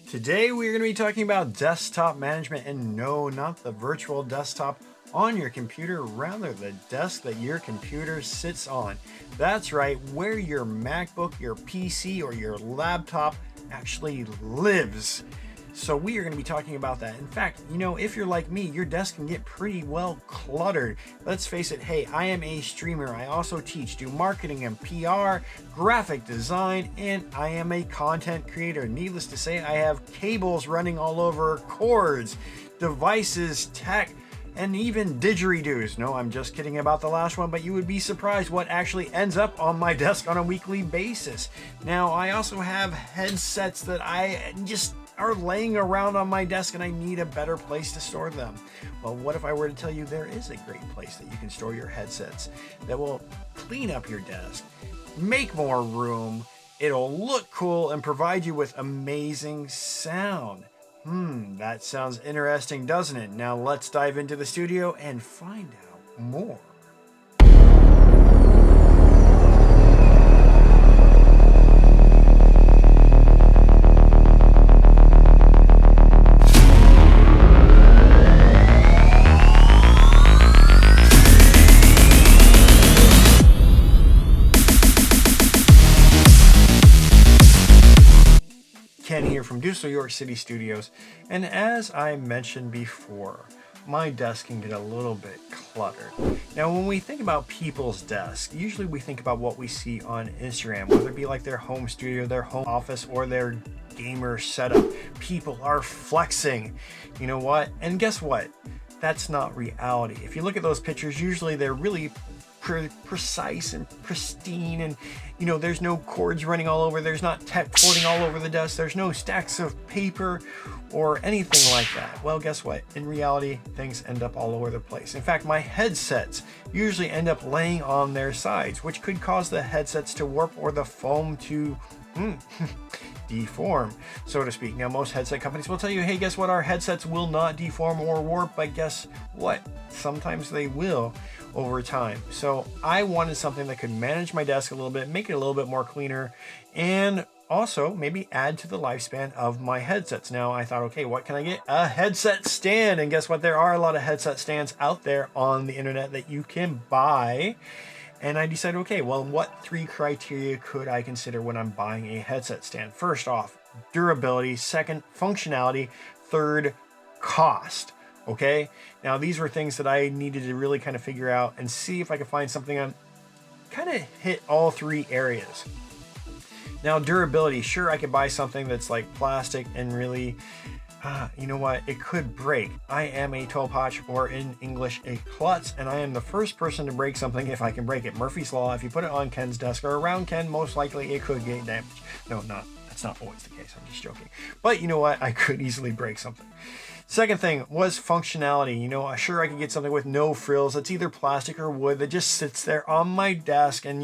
Today we're going to be talking about desktop management, and no, not the virtual desktop on your computer, rather the desk that your computer sits on. That's right, where your MacBook, your PC, or your laptop actually lives. So we are going to be talking about that. In fact, if you're like me, your desk can get pretty well cluttered. Let's face it, hey, I am a streamer. I also do marketing and PR, graphic design, and I am a content creator. Needless to say, I have cables running all over, cords, devices, tech, and even didgeridoos. No, I'm just kidding about the last one, but you would be surprised what actually ends up on my desk on a weekly basis. Now, I also have headsets that I just are laying around on my desk and I need a better place to store them. Well, what if I were to tell you there is a great place that you can store your headsets that will clean up your desk, make more room, it'll look cool, and provide you with amazing sound? That sounds interesting, doesn't it? Now let's dive into the studio and find out more. Ken here from DYCStudios, and as I mentioned before, my desk can get a little bit cluttered. Now, when we think about people's desks, usually we think about what we see on Instagram, whether it be like their home studio, their home office, or their gamer setup. People are flexing. You know what? And guess what? That's not reality. If you look at those pictures, usually they're really precise and pristine, and there's no cords running all over, there's not tech floating all over the desk, there's no stacks of paper or anything like that. Well, guess what? In reality, things end up all over the place. In fact, my headsets usually end up laying on their sides, which could cause the headsets to warp or the foam to deform, so to speak. Now, most headset companies will tell you, hey, guess what? Our headsets will not deform or warp, but guess what? Sometimes they will over time. So I wanted something that could manage my desk a little bit, make it a little bit more cleaner, and also maybe add to the lifespan of my headsets. Now I thought, okay, what can I get? A headset stand. And guess what? There are a lot of headset stands out there on the internet that you can buy. And I decided, okay, well, what 3 criteria could I consider when I'm buying a headset stand? First off, durability. Second, functionality. Third, cost. Okay, now these were things that I needed to really kind of figure out and see if I could find something that kind of hit all 3 areas. Now, durability, sure, I could buy something that's like plastic and really, you know what, it could break. I am a toe potch, or in English, a klutz, and I am the first person to break something if I can break it. Murphy's Law, if you put it on Ken's desk or around Ken, most likely it could get damaged. No, that's not always the case, I'm just joking. But you know what, I could easily break something. Second thing was functionality. Sure, I could get something with no frills. It's either plastic or wood that just sits there on my desk and,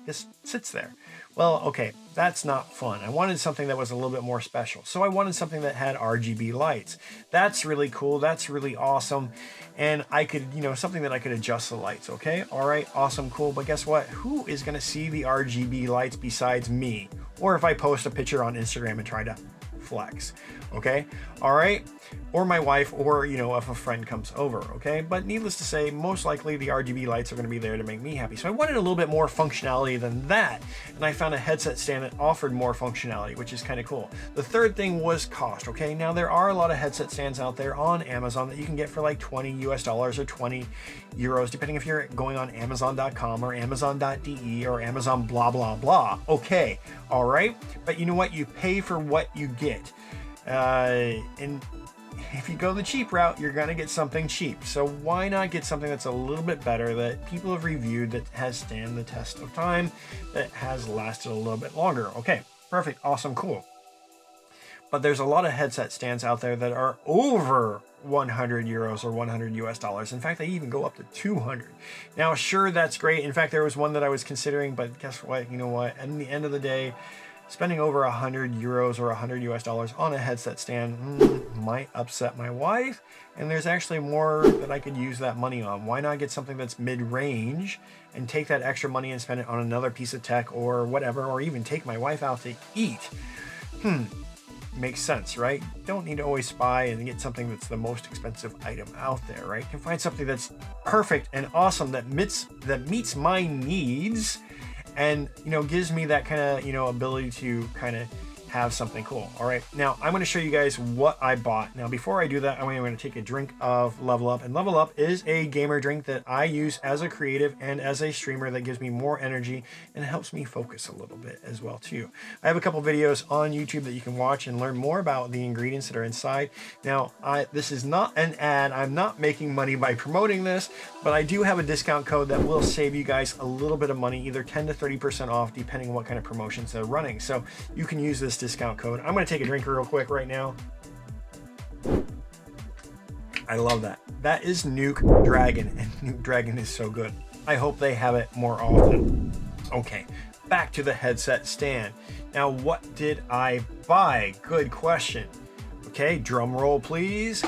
just sits there. Well, okay, that's not fun. I wanted something that was a little bit more special. So I wanted something that had RGB lights. That's really cool. That's really awesome. And I could, something that I could adjust the lights. Okay. All right. Awesome. Cool. But guess what? Who is going to see the RGB lights besides me? Or if I post a picture on Instagram and try to flex. Okay. All right. Or my wife, or, if a friend comes over. Okay. But needless to say, most likely the RGB lights are going to be there to make me happy. So I wanted a little bit more functionality than that. And I found a headset stand that offered more functionality, which is kind of cool. The third thing was cost. Okay. Now there are a lot of headset stands out there on Amazon that you can get for like $20 US or 20 euros, depending if you're going on Amazon.com or Amazon.de or Amazon blah, blah, blah. Okay. All right. But you know what? You pay for what you get. And if you go the cheap route, you're going to get something cheap. So why not get something that's a little bit better, that people have reviewed, that has stand the test of time, that has lasted a little bit longer? Okay, perfect, awesome, cool. But there's a lot of headset stands out there that are over 100 euros or 100 US dollars. In fact, they even go up to 200. Now, sure, that's great. In fact, there was one that I was considering, but guess what? You know what? At the end of the day, spending over 100 euros or 100 US dollars on a headset stand might upset my wife, and there's actually more that I could use that money on. Why not get something that's mid-range and take that extra money and spend it on another piece of tech or whatever, or even take my wife out to eat? makes sense, right? You don't need to always spy and get something that's the most expensive item out there, right? You can find something that's perfect and awesome that meets my needs, and gives me that kind of ability to kind of have something cool. All right, now I'm going to show you guys what I bought. Now before I do that, I'm going to take a drink of LevlUp, and LevlUp is a gamer drink that I use as a creative and as a streamer that gives me more energy and it helps me focus a little bit as well too. I have a couple videos on YouTube that you can watch and learn more about the ingredients that are inside. Now this is not an ad. I'm not making money by promoting this, but I do have a discount code that will save you guys a little bit of money, either 10 to 30% off depending on what kind of promotions they're running. So you can use this discount code. I'm going to take a drink real quick right now. I love that. That is Nuke Dragon, and Nuke Dragon is so good. I hope they have it more often. Okay, back to the headset stand. Now, what did I buy? Good question. Okay, drum roll please.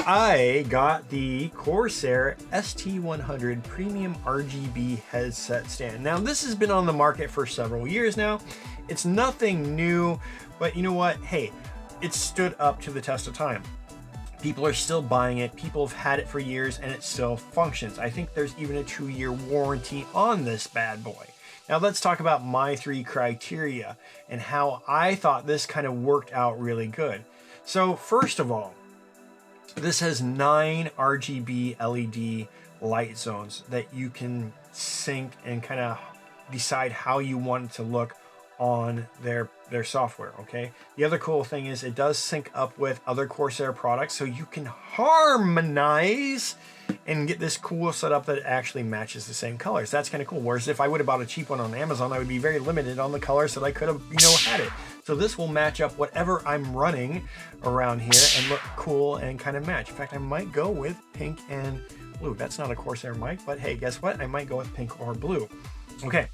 I got the Corsair ST100 Premium RGB headset stand. Now, this has been on the market for several years now. It's nothing new, but you know what? Hey, it stood up to the test of time. People are still buying it. People have had it for years and it still functions. I think there's even a 2-year warranty on this bad boy. Now let's talk about my 3 criteria and how I thought this kind of worked out really good. So first of all, this has 9 RGB LED light zones that you can sync and kind of decide how you want it to look on their software. Okay, the other cool thing is it does sync up with other Corsair products, so you can harmonize and get this cool setup that actually matches the same colors. That's kind of cool. Whereas if I would have bought a cheap one on Amazon, I would be very limited on the colors that I could have had it. So this will match up whatever I'm running around here and look cool and kind of match. In fact, I might go with pink and blue. That's not a Corsair mic, but hey, guess what? I might go with pink or blue. Okay,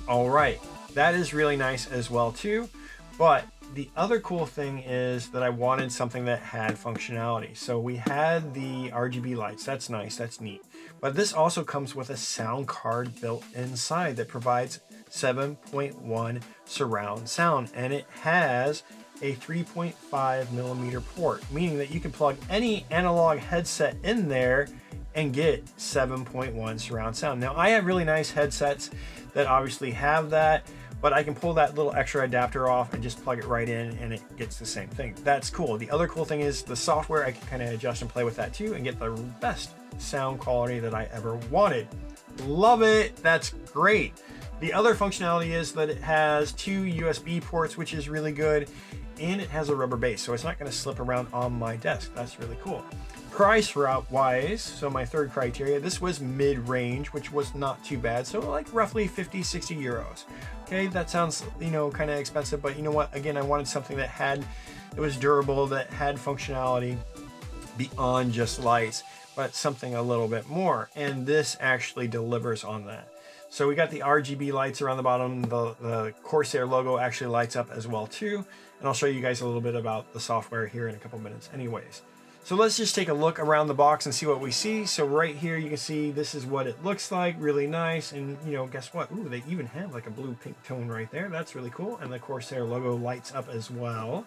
all right. That is really nice as well too. But the other cool thing is that I wanted something that had functionality. So we had the RGB lights. That's nice. That's neat. But this also comes with a sound card built inside that provides 7.1 surround sound. And it has a 3.5 millimeter port, meaning that you can plug any analog headset in there and get 7.1 surround sound. Now I have really nice headsets that obviously have that, but I can pull that little extra adapter off and just plug it right in and it gets the same thing. That's cool. The other cool thing is the software, I can kind of adjust and play with that too and get the best sound quality that I ever wanted. Love it. That's great. The other functionality is that it has 2 USB ports, which is really good, and it has a rubber base, so it's not going to slip around on my desk. That's really cool. Price route wise, so my third criteria, this was mid-range, which was not too bad, so like roughly 50-60 euros. Okay, that sounds kind of expensive, but you know what, again, I wanted something that was durable, that had functionality beyond just lights, but something a little bit more, and this actually delivers on that. So we got the RGB lights around the bottom. The Corsair logo actually lights up as well too, and I'll show you guys a little bit about the software here in a couple minutes anyways. So let's just take a look around the box and see what we see. So right here you can see this is what it looks like, really nice. And guess what? Ooh, they even have like a blue pink tone right there. That's really cool. And the Corsair logo lights up as well.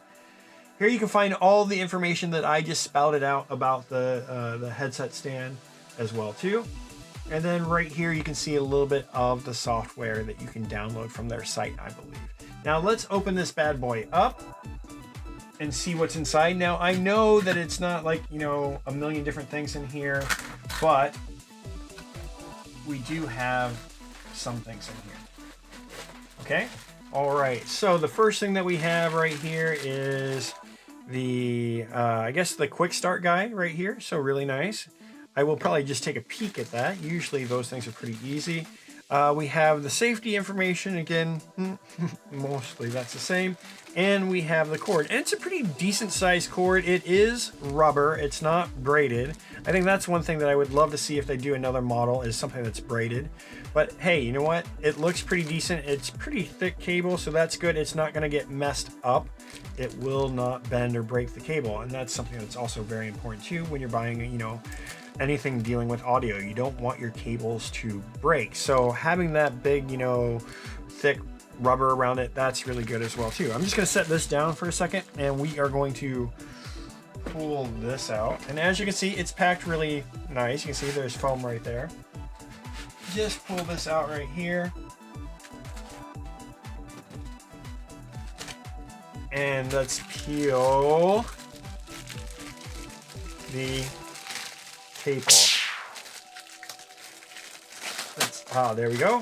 Here you can find all the information that I just spouted out about the headset stand as well too. And then right here you can see a little bit of the software that you can download from their site, I believe. Now let's open this bad boy up and see what's inside. Now I know that it's not like a million different things in here, but we do have some things in here. Okay, all right, so the first thing that we have right here is the I guess the quick start guide right here. So really nice. I will probably just take a peek at that. Usually those things are pretty easy. We have the safety information again. Mostly that's the same. And we have the cord, and it's a pretty decent sized cord. It is rubber, it's not braided. I think that's one thing that I would love to see if they do another model, is something that's braided. But hey, you know what? It looks pretty decent. It's pretty thick cable, so that's good. It's not gonna get messed up. It will not bend or break the cable. And that's something that's also very important too when you're buying, anything dealing with audio. You don't want your cables to break. So having that big, thick rubber around it, that's really good as well too. I'm just gonna set this down for a second and we are going to pull this out. And as you can see, it's packed really nice. You can see there's foam right there. Just pull this out right here. And let's peel the tape off. There we go.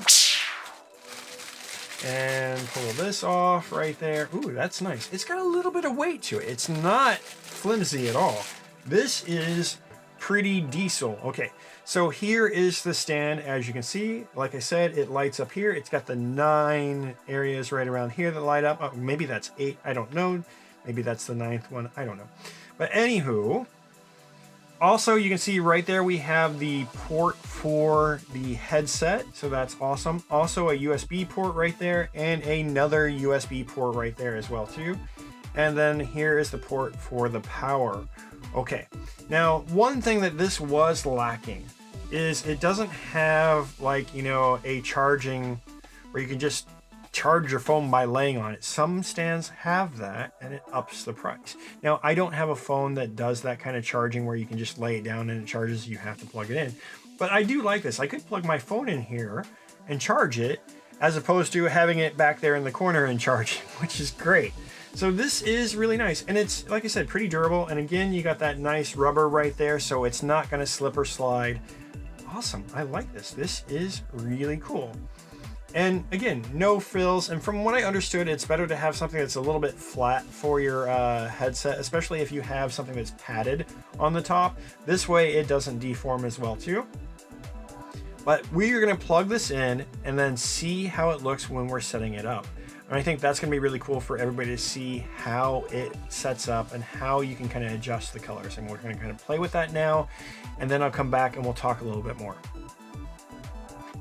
And pull this off right there. Ooh, that's nice. It's got a little bit of weight to it. It's not flimsy at all. This is pretty diesel. Okay, so here is the stand. As you can see, like I said, it lights up here. It's got the 9 areas right around here that light up. Oh, maybe that's 8, I don't know. Maybe that's the 9th one, I don't know. But anywho, also you can see right there we have the port for the headset, so that's awesome. Also a USB port right there and another USB port right there as well too. And then here is the port for the power. Okay, now one thing that this was lacking is it doesn't have, like, you know, a charging where you can just charge your phone by laying on it. Some stands have that and it ups the price. Now, I don't have a phone that does that kind of charging where you can just lay it down and it charges, you have to plug it in. But I do like this. I could plug my phone in here and charge it as opposed to having it back there in the corner and charge it, which is great. So this is really nice. And it's, like I said, pretty durable. And again, you got that nice rubber right there, so it's not going to slip or slide. Awesome. I like this. This is really cool. And again, no frills. And from what I understood, it's better to have something that's a little bit flat for your headset, especially if you have something that's padded on the top. This way it doesn't deform as well too. But we're going to plug this in and then see how it looks when we're setting it up. And I think that's going to be really cool for everybody to see how it sets up and how you can kind of adjust the colors. And we're going to kind of play with that now. And then I'll come back and we'll talk a little bit more.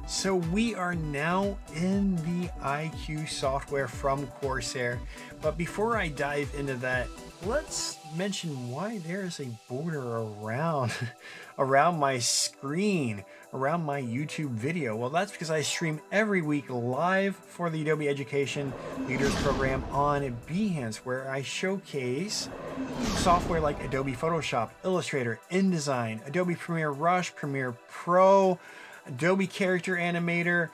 So we are now in the iCUE software from Corsair. But before I dive into that, let's mention why there is a border around my screen, around my YouTube video. Well, that's because I stream every week live for the Adobe Education Leaders Program on Behance, where I showcase software like Adobe Photoshop, Illustrator, InDesign, Adobe Premiere Rush, Premiere Pro, Adobe Character Animator,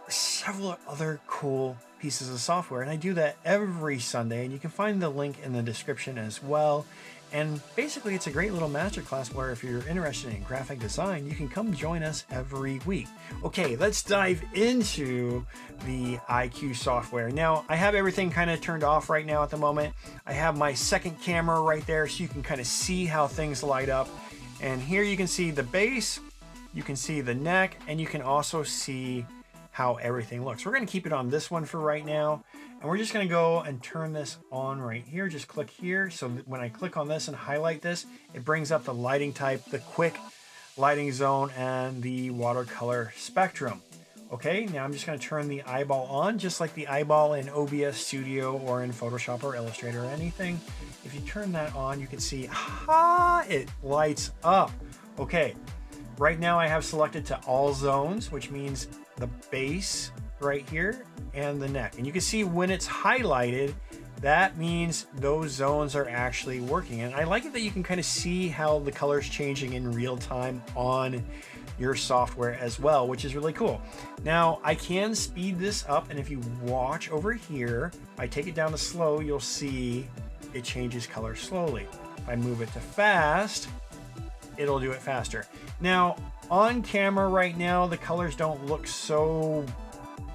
several other cool pieces of software. And I do that every Sunday, and you can find the link in the description as well. And basically, it's a great little masterclass where if you're interested in graphic design, you can come join us every week. Okay, let's dive into the iCUE software. Now, I have everything kind of turned off right now at the moment. I have my second camera right there so you can kind of see how things light up. And here you can see the base, you can see the neck, and you can also see how everything looks. We're going to keep it on this one for right now. And we're just going to go and turn this on right here. Just click here. So when I click on this and highlight this, it brings up the lighting type, the quick lighting zone, and the watercolor spectrum. Okay, now I'm just going to turn the eyeball on, just like the eyeball in OBS Studio or in Photoshop or Illustrator or anything. If you turn that on, you can see, it lights up. Okay, right now I have selected to all zones, which means the base right here and the neck. And you can see when it's highlighted, that means those zones are actually working. And I like it that you can kind of see how the color's changing in real time on your software as well, which is really cool. Now I can speed this up, and if you watch over here, if I take it down to slow, you'll see it changes color slowly. If I move it to fast, it'll do it faster. Now on camera right now, the colors don't look so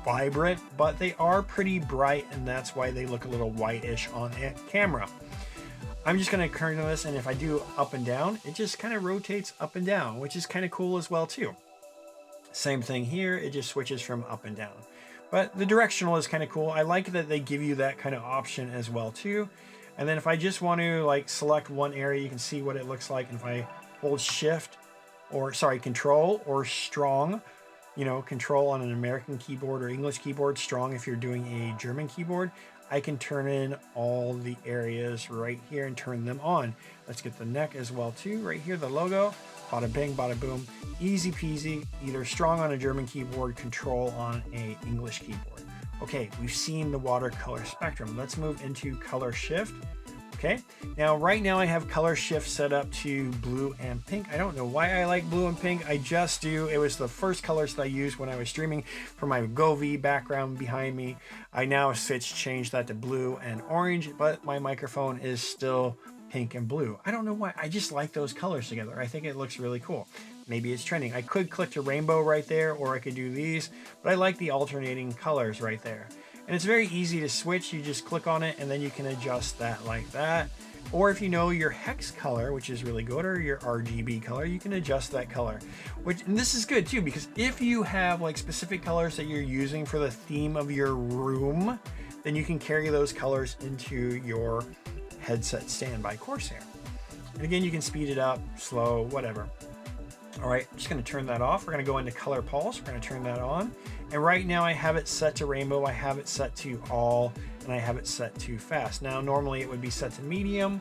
vibrant, but they are pretty bright, and that's why they look a little whitish on camera. I'm just going to turn this, and if I do up and down, it just kind of rotates up and down, which is kind of cool as well too. Same thing here, it just switches from up and down. But the directional is kind of cool. I like that they give you that kind of option as well too. And then if I just want to like select one area, you can see what it looks like. And if I hold shift, or sorry, control or strong, you know, control on an American keyboard or English keyboard, strong if you're doing a German keyboard, I can turn in all the areas right here and turn them on. Let's get the neck as well too, right here, the logo, bada bing, bada boom, easy peasy, either strong on a German keyboard, control on a English keyboard. Okay, we've seen the watercolor spectrum. Let's move into color shift. Okay, now right now I have color shift set up to blue and pink. I don't know why I like blue and pink. I just do. It was the first colors that I used when I was streaming for my Govee background behind me. I now changed that to blue and orange, but my microphone is still pink and blue. I don't know why. I just like those colors together. I think it looks really cool. Maybe it's trending. I could click to rainbow right there, or I could do these, but I like the alternating colors right there. And it's very easy to switch. You just click on it and then you can adjust that like that. Or if you know your hex color, which is really good, or your RGB color, you can adjust that color. And this is good too, because if you have like specific colors that you're using for the theme of your room, then you can carry those colors into your headset stand by Corsair. And again, you can speed it up, slow, whatever. All right, I'm just gonna turn that off. We're gonna go into color pulse. We're gonna turn that on. And right now I have it set to rainbow. I have it set to all, and I have it set to fast. Now, normally it would be set to medium,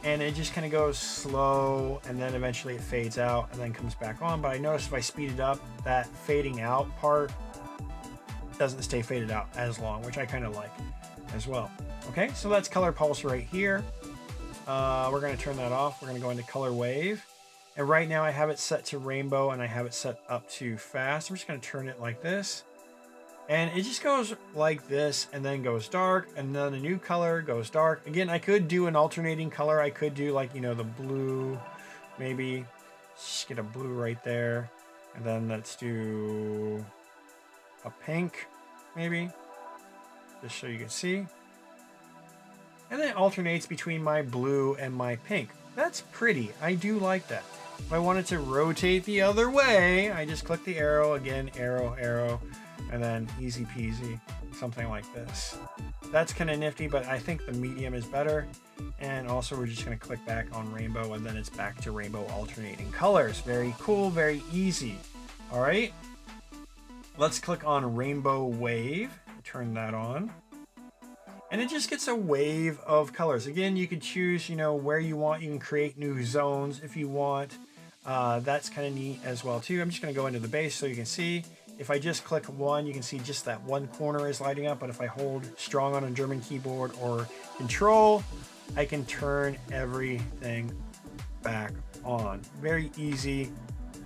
and it just kind of goes slow, and then eventually it fades out and then comes back on. But I noticed if I speed it up, that fading out part doesn't stay faded out as long, which I kind of like as well. Okay, so that's color pulse right here. We're gonna turn that off. We're gonna go into color wave. And right now I have it set to rainbow and I have it set up to fast. I'm just going to turn it like this. And it just goes like this and then goes dark, and then a new color goes dark. Again, I could do an alternating color. I could do like, you know, the blue, maybe just get a blue right there. And then let's do a pink, maybe, just so you can see. And then it alternates between my blue and my pink. That's pretty. I do like that. If I wanted to rotate the other way, I just click the arrow again, arrow, arrow, and then easy peasy, something like this. That's kind of nifty, but I think the medium is better. And also we're just going to click back on rainbow, and then it's back to rainbow alternating colors. Very cool, very easy. All right. Let's click on rainbow wave, turn that on. And it just gets a wave of colors. Again, you can choose, you know, where you want. You can create new zones if you want. That's kind of neat as well too. I'm just going to go into the base so you can see. If I just click one, you can see just that one corner is lighting up. But if I hold strong on a German keyboard or control, I can turn everything back on. Very easy.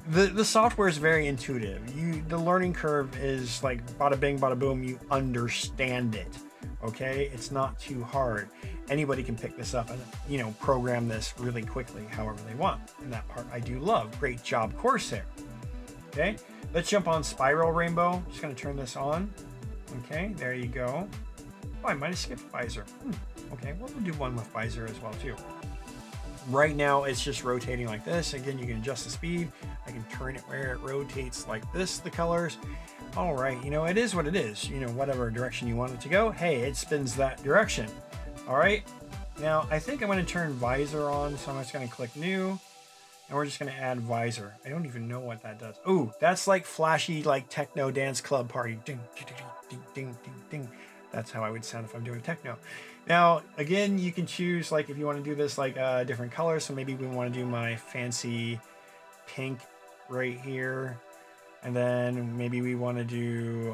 The software is very intuitive. The learning curve is like bada bing, bada boom. You understand it. Okay, it's not too hard. Anybody can pick this up and, you know, program this really quickly however they want. And that part I do love. Great job, Corsair. Okay, let's jump on spiral rainbow. Just going to turn this on. Okay, there you go. Oh, I might have skipped visor. Okay, well, we'll do one with visor as well too. Right now it's just rotating like this. Again, you can adjust the speed. I can turn it where it rotates like this, the colors. All right, you know, it is what it is. You know, whatever direction you want it to go, hey, it spins that direction. All right, now I think I'm going to turn visor on, so I'm just going to click new, and we're just going to add visor. I don't even know what that does. Oh, that's like flashy, like techno dance club party. Ding, ding, ding, ding, ding, ding. That's how I would sound if I'm doing techno. Now, again, you can choose, like, if you want to do this like different colors. So maybe we want to do my fancy pink right here. And then maybe we want to do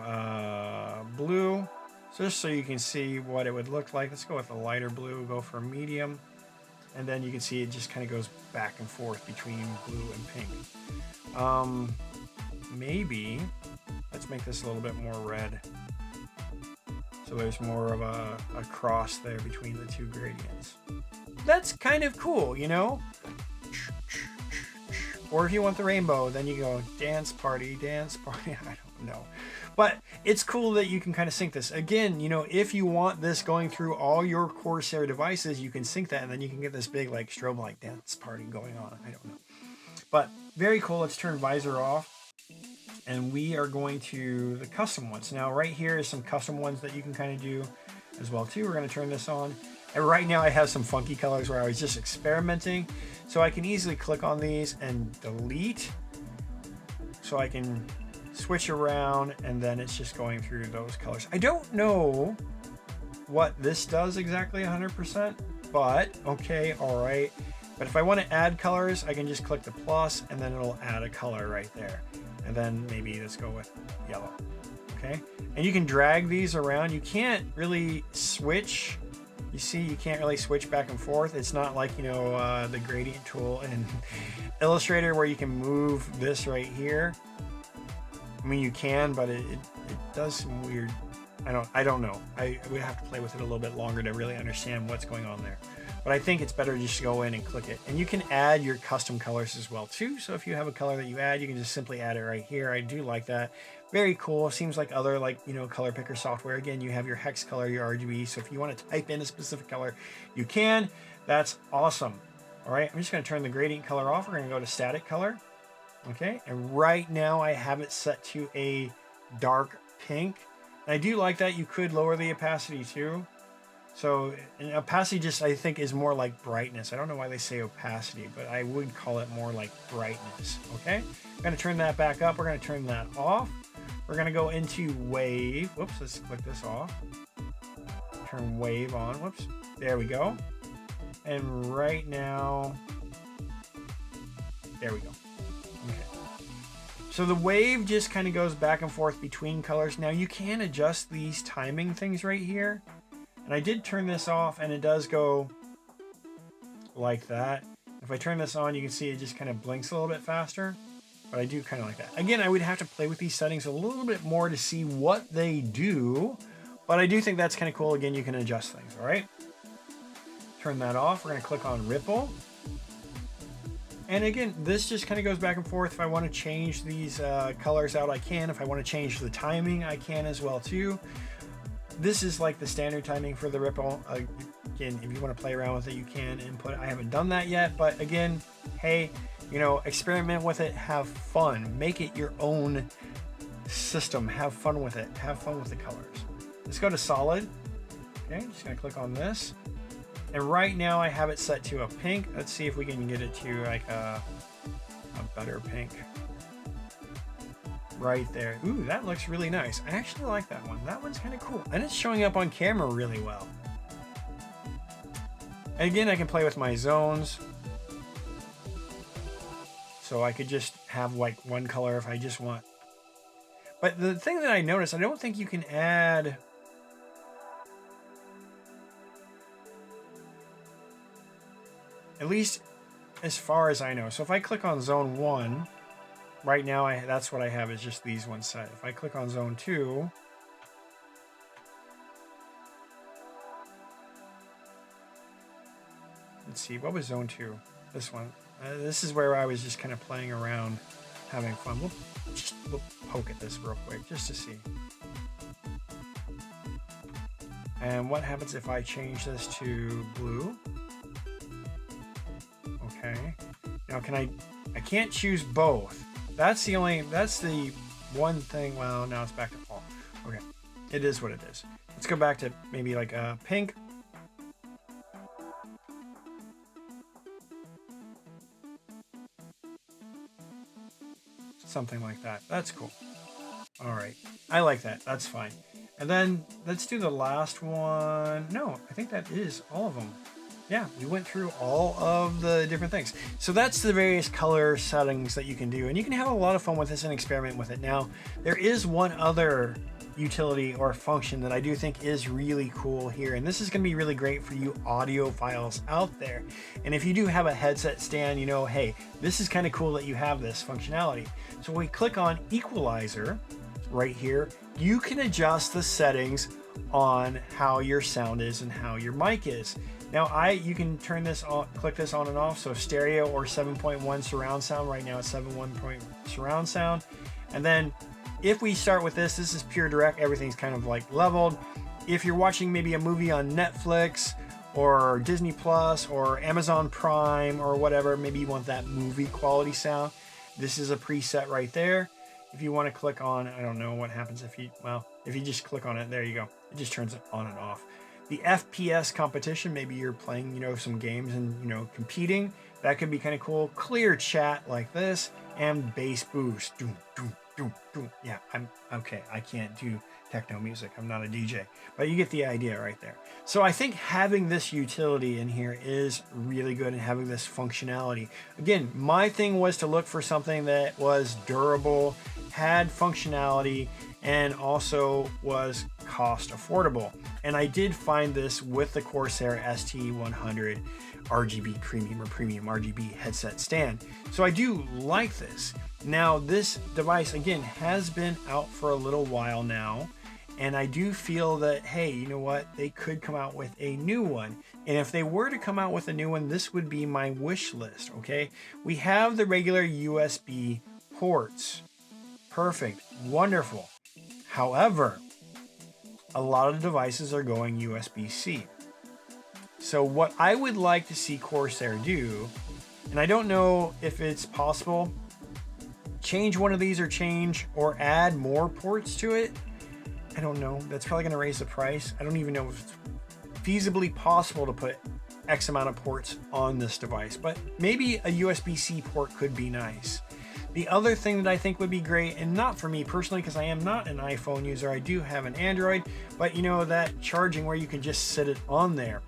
blue. So just so you can see what it would look like. Let's go with a lighter blue, go for medium. And then you can see it just kind of goes back and forth between blue and pink. Maybe, let's make this a little bit more red. So there's more of a cross there between the two gradients. That's kind of cool, you know? Or if you want the rainbow, then you go dance party, I don't know. But it's cool that you can kind of sync this. Again, you know, if you want this going through all your Corsair devices, you can sync that, and then you can get this big like strobe light dance party going on. I don't know. But very cool. Let's turn visor off. And we are going to the custom ones. Now right here is some custom ones that you can kind of do as well too. We're going to turn this on. And right now I have some funky colors where I was just experimenting. So I can easily click on these and delete. So I can switch around, and then it's just going through those colors. I don't know what this does exactly 100%, but okay, all right. But if I want to add colors, I can just click the plus, and then it'll add a color right there. And then maybe let's go with yellow. Okay, and you can drag these around. You can't really switch. You see, you can't really switch back and forth. It's not like, you know, the gradient tool in Illustrator where you can move this right here. I mean, you can, but it does some weird, I don't know. I would have to play with it a little bit longer to really understand what's going on there. But I think it's better just to go in and click it. And you can add your custom colors as well too. So if you have a color that you add, you can just simply add it right here. I do like that. Very cool. Seems like other, like, you know, color picker software. Again, you have your hex color, your RGB. So if you want to type in a specific color, you can. That's awesome. All right, I'm just going to turn the gradient color off. We're going to go to static color. Okay, and right now I have it set to a dark pink. And I do like that. You could lower the opacity too. So and opacity just, I think, is more like brightness. I don't know why they say opacity, but I would call it more like brightness. Okay, I'm going to turn that back up. We're going to turn that off. We're going to go into wave. Whoops, let's click this off. Turn wave on. Whoops, there we go. And right now, there we go. Okay. So the wave just kind of goes back and forth between colors. Now you can adjust these timing things right here. And I did turn this off and it does go like that. If I turn this on, you can see it just kind of blinks a little bit faster, but I do kind of like that. Again, I would have to play with these settings a little bit more to see what they do, but I do think that's kind of cool. Again, you can adjust things, all right? Turn that off. We're going to click on ripple. And again, this just kind of goes back and forth. If I want to change these colors out, I can. If I want to change the timing, I can as well too. This is like the standard timing for the ripple. Again, if you want to play around with it, you can input. I haven't done that yet, but again, hey, you know, experiment with it, have fun, make it your own system, have fun with it, have fun with the colors. Let's go to solid. Okay, just gonna click on this. And right now I have it set to a pink. Let's see if we can get it to like a better pink. Right there. Ooh, that looks really nice. I actually like that one. That one's kind of cool. And it's showing up on camera really well. And again, I can play with my zones. So I could just have like one color if I just want. But the thing that I noticed, I don't think you can add... At least as far as I know. So if I click on zone 1... Right now, that's what I have is just these ones set. If I click on zone 2, let's see, what was zone 2? This one. This is where I was just kind of playing around, having fun. We'll poke at this real quick just to see. And what happens if I change this to blue? Okay. Now I can't choose both. That's the one thing. Well, now it's back to fall. Okay, it is what it is. Let's go back to maybe like a pink. Something like that. That's cool. All right, I like that. That's fine. And then let's do the last one. No, I think that is all of them. Yeah, we went through all of the different things. So that's the various color settings that you can do, and you can have a lot of fun with this and experiment with it. Now, there is one other utility or function that I do think is really cool here, and this is going to be really great for you audiophiles out there. And if you do have a headset stand, you know, hey, this is kind of cool that you have this functionality. So when we click on equalizer right here, you can adjust the settings on how your sound is and how your mic is. Now you can turn this on, click this on and off. So stereo or 7.1 surround sound. Right now it's 7.1 surround sound. And then if we start with this is pure direct. Everything's kind of like leveled. If you're watching maybe a movie on Netflix or Disney Plus or Amazon Prime or whatever, maybe you want that movie quality sound. This is a preset right there. If you want to click on, I don't know what happens if you just click on it, there you go. It just turns it on and off. The FPS competition, maybe you're playing, you know, some games and, you know, competing. That could be kind of cool. Clear chat like this and bass boost. Doom, doom, doom, doom. Yeah, I'm okay. I can't do techno music. I'm not a DJ, but you get the idea right there. So I think having this utility in here is really good and having this functionality. Again, my thing was to look for something that was durable, had functionality, and also was cost affordable. And I did find this with the Corsair ST100 RGB Premium or Premium RGB headset stand. So I do like this. Now this device again has been out for a little while now, and I do feel that, hey, you know what, they could come out with a new one. And if they were to come out with a new one, this would be my wish list. Okay, we have the regular USB ports. Perfect, wonderful. However, a lot of devices are going USB-C. So what I would like to see Corsair do, and I don't know if it's possible, change one of these or add more ports to it. I don't know. That's probably going to raise the price. I don't even know if it's feasibly possible to put X amount of ports on this device, but maybe a USB-C port could be nice. The other thing that I think would be great, and not for me personally because I am not an iPhone user, I do have an Android, but you know, that charging where you can just sit it on there,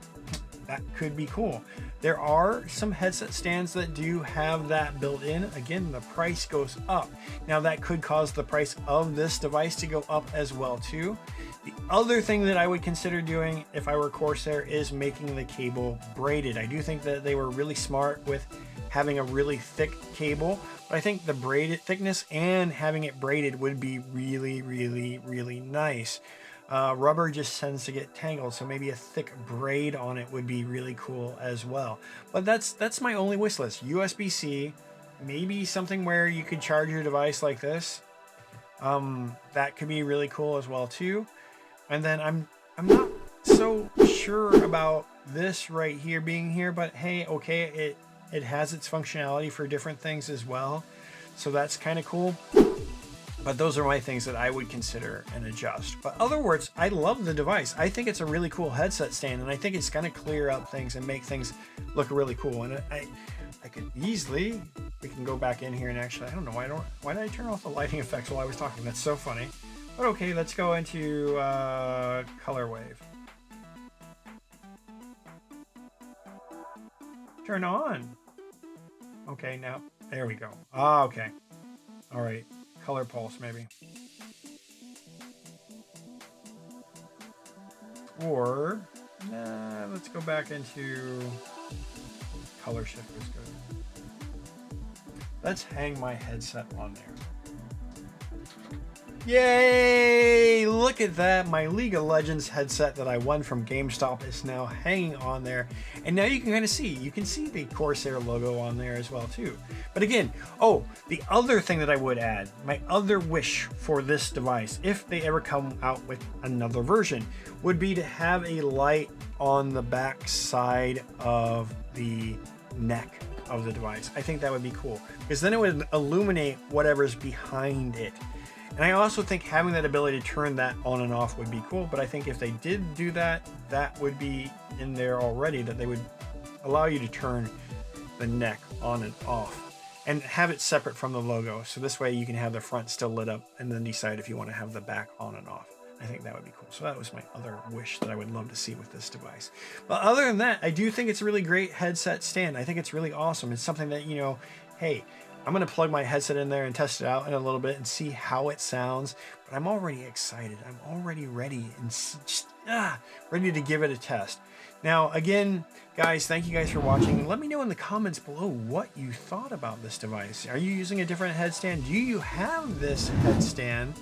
that could be cool. There are some headset stands that do have that built in. Again, the price goes up. Now that could cause the price of this device to go up as well too. The other thing that I would consider doing if I were Corsair is making the cable braided. I do think that they were really smart with having a really thick cable, but I think the braided thickness and having it braided would be really, really, really nice. Rubber just tends to get tangled, so maybe a thick braid on it would be really cool as well. But that's my only wish list. USB-C, maybe something where you could charge your device like this. That could be really cool as well too. And then I'm not so sure about this right here being here, but hey, okay, it has its functionality for different things as well, so that's kind of cool. But those are my things that I would consider and adjust. But other words, I love the device. I think it's a really cool headset stand, and I think it's going to clear up things and make things look really cool. And I could easily, we can go back in here and actually, I don't know why did I turn off the lighting effects while I was talking? That's so funny. But okay, let's go into color wave. Turn on. Okay, now there we go. Ah, okay. All right. Color pulse, maybe. Or let's go back into color shift is good. Let's hang my headset on there. Yay! Look at that. My League of Legends headset that I won from GameStop is now hanging on there. And now you can kind of see, you can see the Corsair logo on there as well too. But again, oh, the other thing that I would add, my other wish for this device, if they ever come out with another version, would be to have a light on the back side of the neck of the device. I think that would be cool because then it would illuminate whatever's behind it. And I also think having that ability to turn that on and off would be cool, but I think if they did do that, that would be in there already, that they would allow you to turn the neck on and off and have it separate from the logo. So this way you can have the front still lit up and then decide if you want to have the back on and off. I think that would be cool. So that was my other wish that I would love to see with this device. But other than that, I do think it's a really great headset stand. I think it's really awesome. It's something that, you know, hey, I'm going to plug my headset in there and test it out in a little bit and see how it sounds. But I'm already excited. I'm already ready and just ready to give it a test. Now, again, guys, thank you guys for watching. Let me know in the comments below what you thought about this device. Are you using a different headstand? Do you have this headstand?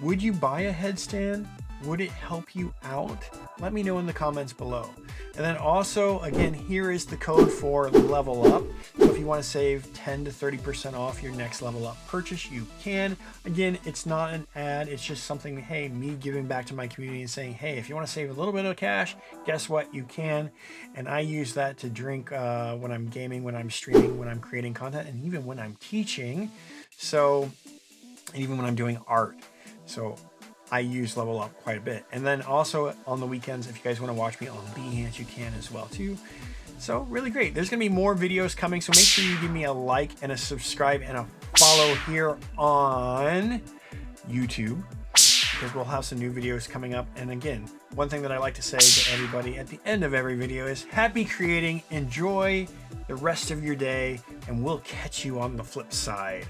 Would you buy a headstand? Would it help you out? Let me know in the comments below. And then also, again, here is the code for LevlUp. So if you want to save 10 to 30% off your next LevlUp purchase, you can. Again, it's not an ad. It's just something, hey, me giving back to my community and saying, hey, if you want to save a little bit of cash, guess what? You can. And I use that to drink when I'm gaming, when I'm streaming, when I'm creating content, and even when I'm teaching. So, even when I'm doing art. So I use LevlUp quite a bit. And then also on the weekends, if you guys want to watch me on Behance, you can as well too. So really great. There's going to be more videos coming. So make sure you give me a like and a subscribe and a follow here on YouTube, because we'll have some new videos coming up. And again, one thing that I like to say to everybody at the end of every video is happy creating, enjoy the rest of your day, and we'll catch you on the flip side.